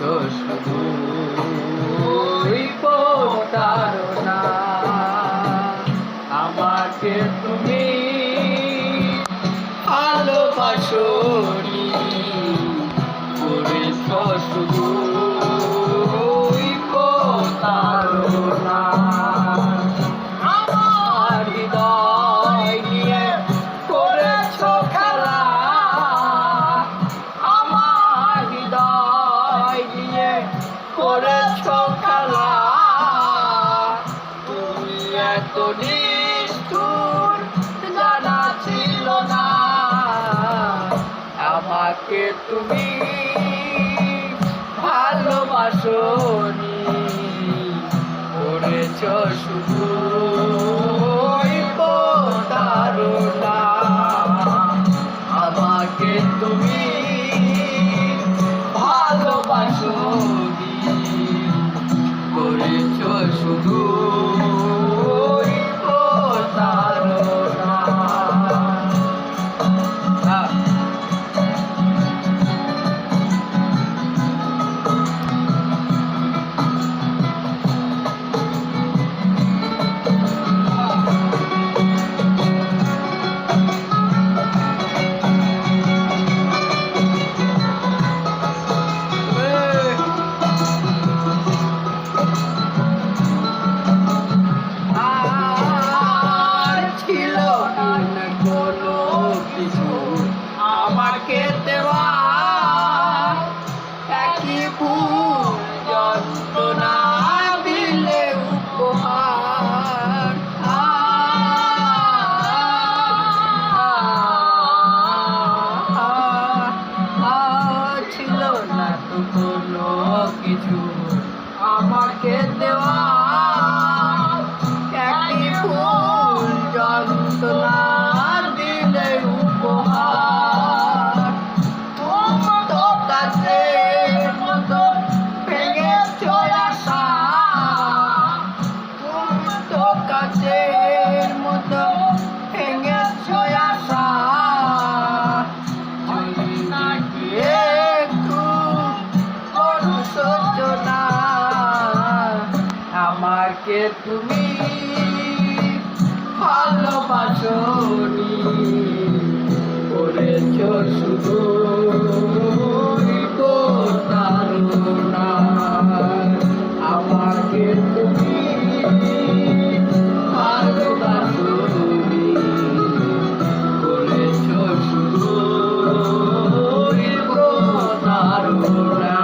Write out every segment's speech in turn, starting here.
শুধু প্রতারণা। আমাকে তুমি ভালোবাসোনি, করেছ শুধু প্রতারণা। আমার হৃদয় নিয়ে করেছ খেলা, আমার হৃদয় নিয়ে করেছ খেলা। তুমি এত নিষ্ঠুর জানা ছিল না, আমাকে তুমি ভালোবাসোনি, করেছ শুধু প্রতারণা। আমাকে তুমি ভালোবাসোনি, করেছ শুধু প্রতারণা। আমাকে দেওয়া একই ভুল যন্ত্রণা দিলে উপহার। ছিল না তো কোনো কিছু আমাকে দেওয়া একই ভুল যন্ত্রণা দিলে উপহার। তো কাছের মতো ভেঙেছ আশা, তুমি তো কাছের মতো ভেঙেছ আশা। যদি নাকি একটু অনুশোচনা, আমাকে তুমি ভালোবাসোনি, করেছ শুধু প্রতারণা। আমাকে তুমি ভালোবাসোনি, করেছ শুধু প্রতারণা।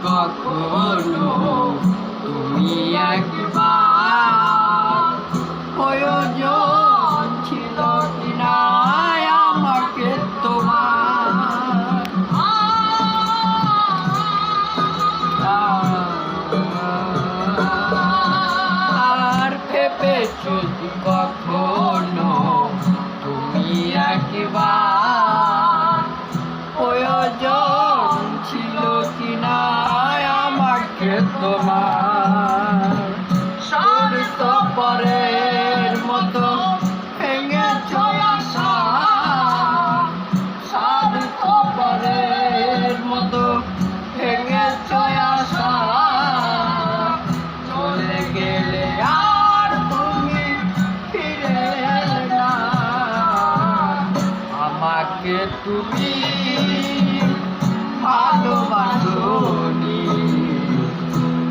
কখনো তুমি একবার প্রয়োজন ছিল কিনা আমাকে তোমার। আর ভেবেছো কখনো তুমি একবার প্রয়োজন ছিল কিনা আমাকে তোমার। স্বার্থ পরের মতো ভেঙেছ আশা, স্বার্থ পরের মতো ভেঙেছ আশা। চলে গেলে আর তুমি ফিরে এলে না, আমাকে তুমি ভালোবাসোনি,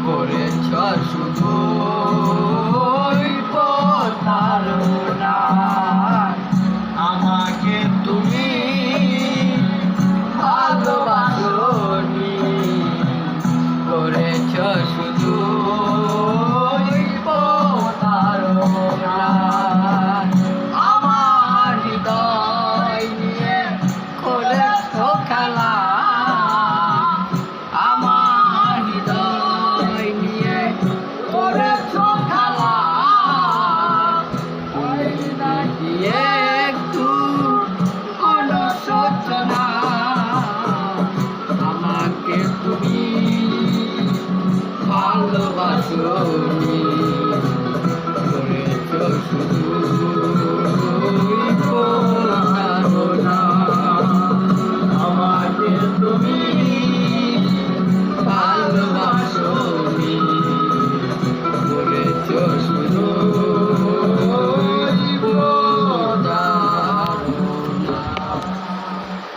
করেছ দিয়ে